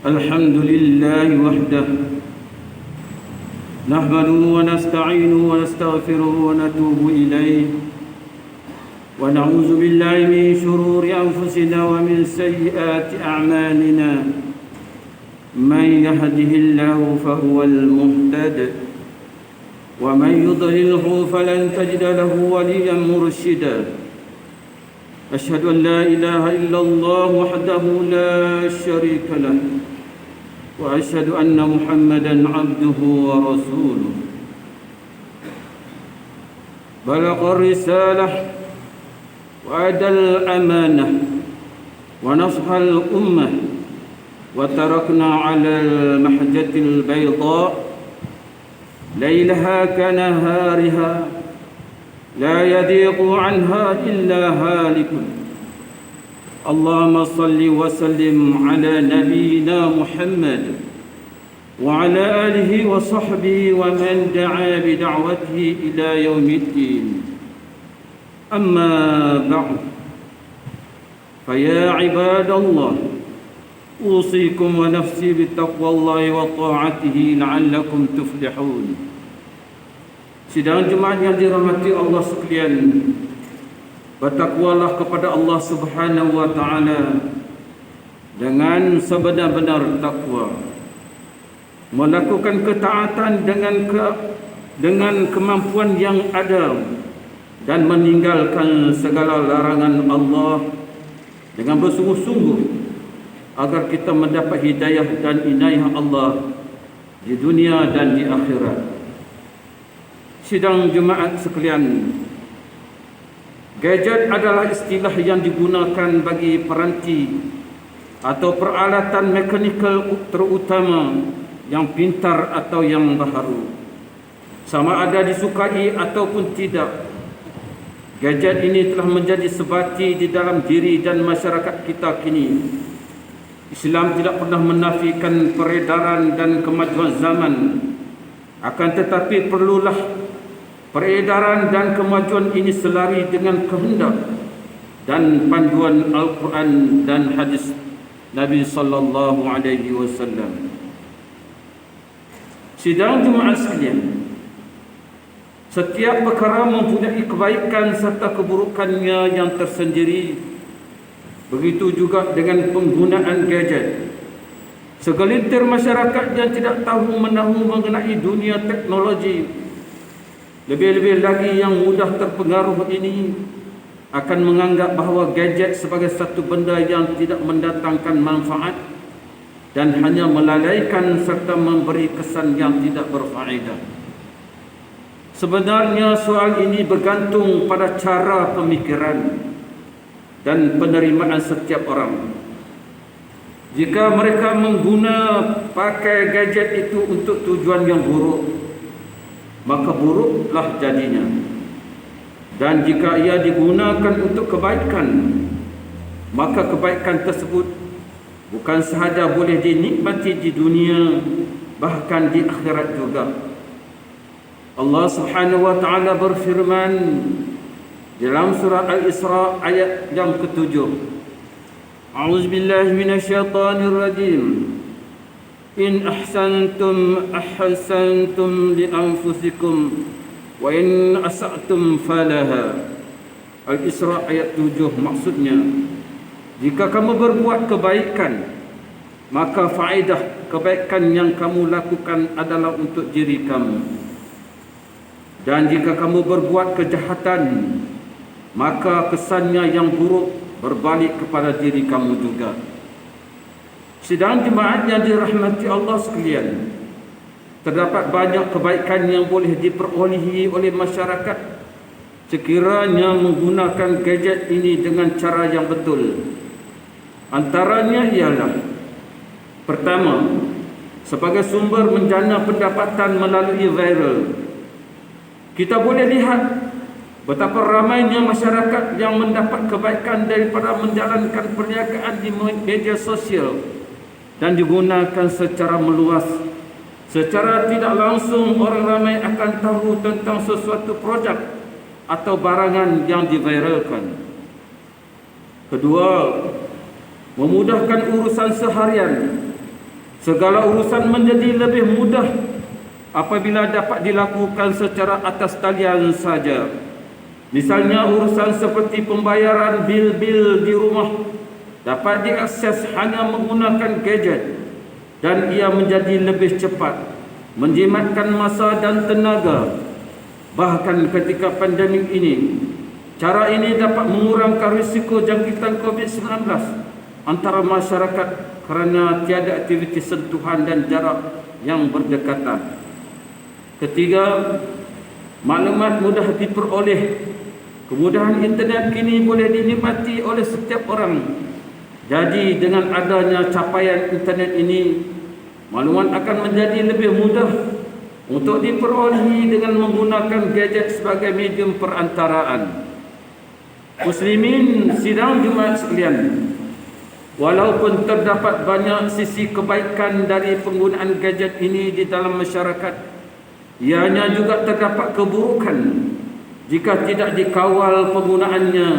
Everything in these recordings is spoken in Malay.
الحمد لله وحده نحمده ونستعينه ونستغفره ونتوب إليه ونعوذ بالله من شرور أنفسنا ومن سيئات أعمالنا من يهده الله فهو المهتد ومن يضلله فلن تجد له وليا مرشدا أشهد أن لا إله إلا الله وحده لا شريك له وأشهد أن محمدا عبده ورسوله بلغ الرسالة وأدى الأمانة ونصح الأمة وتركنا على المحجة البيضاء ليلها كنهارها لا يضيق عنها إلا هالك اللهم صل وسلم على نبينا محمد وعلى آله وصحبه ومن دعا بدعوته إلى يوم الدين أما بعد فيا عباد الله أوصيكم ونفسي بتقوى الله وطاعته لعلكم تفلحون. Sidang jemaat yang dirahmati Allah sekalian, bertakwalah kepada Allah Subhanahu wa taala dengan sebenar-benar takwa, melakukan ketaatan dengan kemampuan yang ada dan meninggalkan segala larangan Allah dengan bersungguh-sungguh agar kita mendapat hidayah dan inayah Allah di dunia dan di akhirat. Sidang jemaat sekalian, gadget adalah istilah yang digunakan bagi peranti atau peralatan mekanikal terutama yang pintar atau yang baharu. Sama ada disukai ataupun tidak, gadget ini telah menjadi sebati di dalam diri dan masyarakat kita kini. Islam tidak pernah menafikan peredaran dan kemajuan zaman, akan tetapi perlulah peredaran dan kemajuan ini selari dengan kehendak dan panduan Al-Quran dan hadis Nabi sallallahu alaihi wasallam. Sidang jemaat sekalian, setiap perkara mempunyai kebaikan serta keburukannya yang tersendiri. Begitu juga dengan penggunaan gadget. Segelintir masyarakat yang tidak tahu menahu mengenai dunia teknologi, lebih-lebih lagi yang mudah terpengaruh ini, akan menganggap bahawa gadget sebagai satu benda yang tidak mendatangkan manfaat dan hanya melalaikan serta memberi kesan yang tidak berfaedah. Sebenarnya soal ini bergantung pada cara pemikiran dan penerimaan setiap orang. Jika mereka pakai gadget itu untuk tujuan yang buruk, maka buruklah jadinya. Dan jika ia digunakan untuk kebaikan, maka kebaikan tersebut bukan sahaja boleh dinikmati di dunia, bahkan di akhirat juga. Allah Subhanahu wa taala berfirman dalam surah Al-Isra ayat yang ke-7. A'udzubillahi minasyaitonir rajim. In ahsantum ahsantum li anfusikum wa in asa'tum falaha. Al-Isra ayat 7, maksudnya, jika kamu berbuat kebaikan, maka faedah kebaikan yang kamu lakukan adalah untuk diri kamu. Dan jika kamu berbuat kejahatan, maka kesannya yang buruk berbalik kepada diri kamu juga. Sidang jemaat yang dirahmati Allah sekalian, terdapat banyak kebaikan yang boleh diperolehi oleh masyarakat sekiranya menggunakan gadget ini dengan cara yang betul. Antaranya ialah, pertama, sebagai sumber menjana pendapatan melalui viral. Kita boleh lihat betapa ramainya masyarakat yang mendapat kebaikan daripada menjalankan perniagaan di media sosial dan digunakan secara meluas. Secara tidak langsung orang ramai akan tahu tentang sesuatu produk atau barangan yang diviralkan. Kedua, memudahkan urusan seharian Segala urusan menjadi lebih mudah apabila dapat dilakukan secara atas talian saja. Misalnya urusan seperti pembayaran bil-bil di rumah dapat diakses hanya menggunakan gadget, dan ia menjadi lebih cepat, menjimatkan masa dan tenaga. Bahkan ketika pandemik ini, cara ini dapat mengurangkan risiko jangkitan COVID-19 antara masyarakat kerana tiada aktiviti sentuhan dan jarak yang berdekatan. Ketiga, maklumat mudah diperoleh. Kemudahan internet kini boleh dinikmati oleh setiap orang. Jadi dengan adanya capaian internet ini, maklumat akan menjadi lebih mudah untuk diperolehi dengan menggunakan gadget sebagai medium perantaraan. Muslimin sidang Jumaat sekalian, walaupun terdapat banyak sisi kebaikan dari penggunaan gadget ini di dalam masyarakat, ianya juga terdapat keburukan jika tidak dikawal penggunaannya.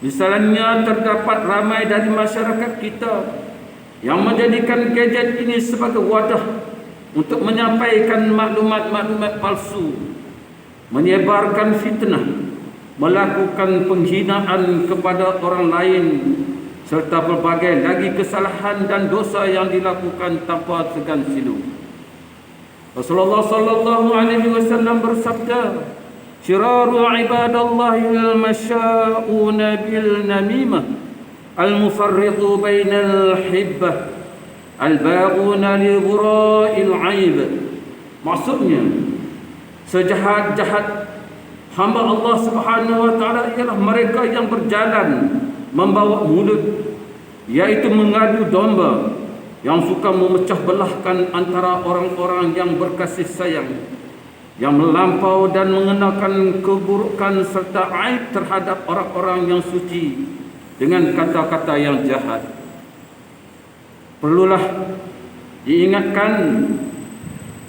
Misalnya, terdapat ramai dari masyarakat kita yang menjadikan gadget ini sebagai wadah untuk menyampaikan maklumat-maklumat palsu, menyebarkan fitnah, melakukan penghinaan kepada orang lain, serta berbagai lagi kesalahan dan dosa yang dilakukan tanpa segan silu. Rasulullah sallallahu alaihi wasallam bersabda, "Syiraru ibadallahi al-masyaa'una bil namimah, al-mufarriqu bainal hibbah, al-ba'una li ghura'il 'aib." Maksudnya, sejahat-jahat hamba Allah Subhanahu wa taala ialah mereka yang berjalan membawa mulut, iaitu mengadu domba, yang suka memecah belahkan antara orang-orang yang berkasih sayang, yang melampau dan mengenakan keburukan serta aib terhadap orang-orang yang suci dengan kata-kata yang jahat. Perlulah diingatkan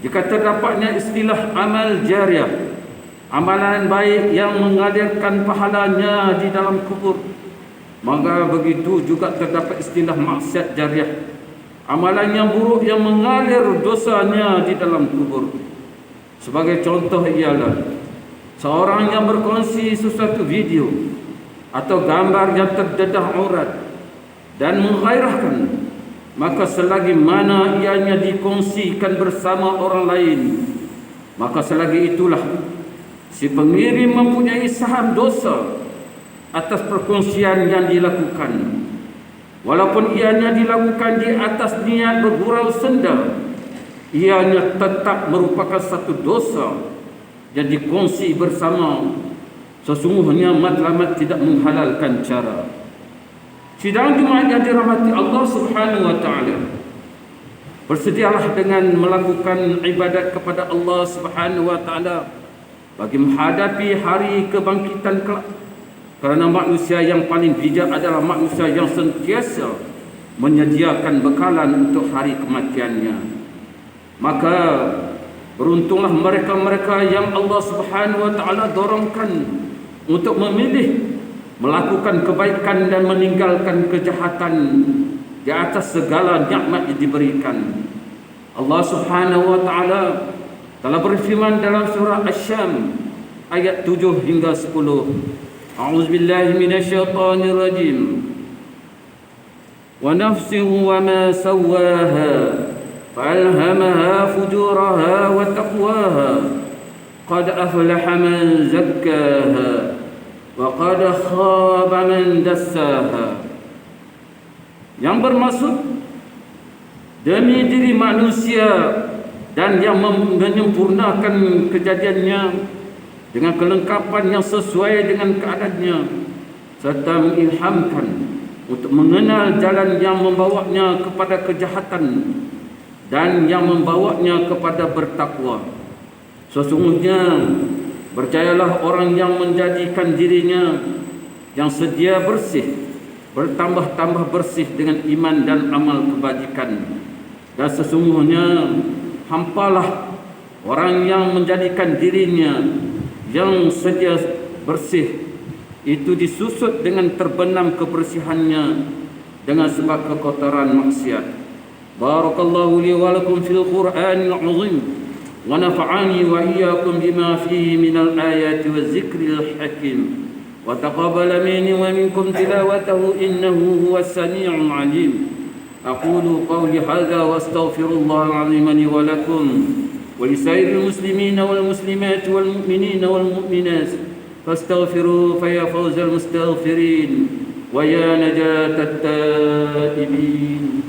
jika terdapatnya istilah amal jariah, amalan baik yang mengalirkan pahalanya di dalam kubur, maka begitu juga terdapat istilah maksiat jariah, amalan yang buruk yang mengalir dosanya di dalam kubur. Sebagai contoh ialah seorang yang berkongsi sesuatu video atau gambar yang terdedah aurat dan menggairahkan, maka selagi mana ianya dikongsikan bersama orang lain, maka selagi itulah si pengirim mempunyai saham dosa atas perkongsian yang dilakukan, walaupun ianya dilakukan di atas niat bergurau senda. Ianya tetap merupakan satu dosa yang dikongsi bersama. Sesungguhnya matlamat tidak menghalalkan cara. Sidang Jumaat yang dirahmati Allah Subhanahu wa taala, bersedialah dengan melakukan ibadat kepada Allah Subhanahu wa taala bagi menghadapi hari kebangkitan kelak. Kerana manusia yang paling bijak adalah manusia yang sentiasa menyediakan bekalan untuk hari kematiannya. Maka beruntunglah mereka-mereka yang Allah Subhanahu wa taala dorongkan untuk memilih melakukan kebaikan dan meninggalkan kejahatan di atas segala nikmat yang diberikan. Allah Subhanahu wa taala telah berfirman dalam surah Asy-Syam ayat 7 hingga 10. A'udzubillahi minasyaitonir rajim. Wa nafsin wa ma sawwaha فألهمها فجورها وتقواها قد أفلح من زكاها وقد خاب من دساها. Yang bermaksud demi diri manusia dan yang menyempurnakan kejadiannya dengan kelengkapan yang sesuai dengan keadaannya, serta mengilhamkan untuk mengenal jalan yang membawanya kepada kejahatan dan yang membawanya kepada bertakwa. Sesungguhnya berjayalah orang yang menjadikan dirinya yang sedia bersih bertambah-tambah bersih dengan iman dan amal kebajikan. Dan sesungguhnya hampalah orang yang menjadikan dirinya yang sedia bersih itu disusut dengan terbenam kebersihannya dengan sebab kekotoran maksiat. بارك الله لي ولكم في القرآن العظيم ونفعني وإياكم بما فيه من الآيات والذكر الحكيم وتقبل مني ومنكم تلاوته إنه هو السميع العليم. أقول قولي هذا واستغفر الله العظيم لي ولكم ولسائر المسلمين والمسلمات والمؤمنين والمؤمنات فاستغفروه فيا فوز المستغفرين ويا نجاة التائبين.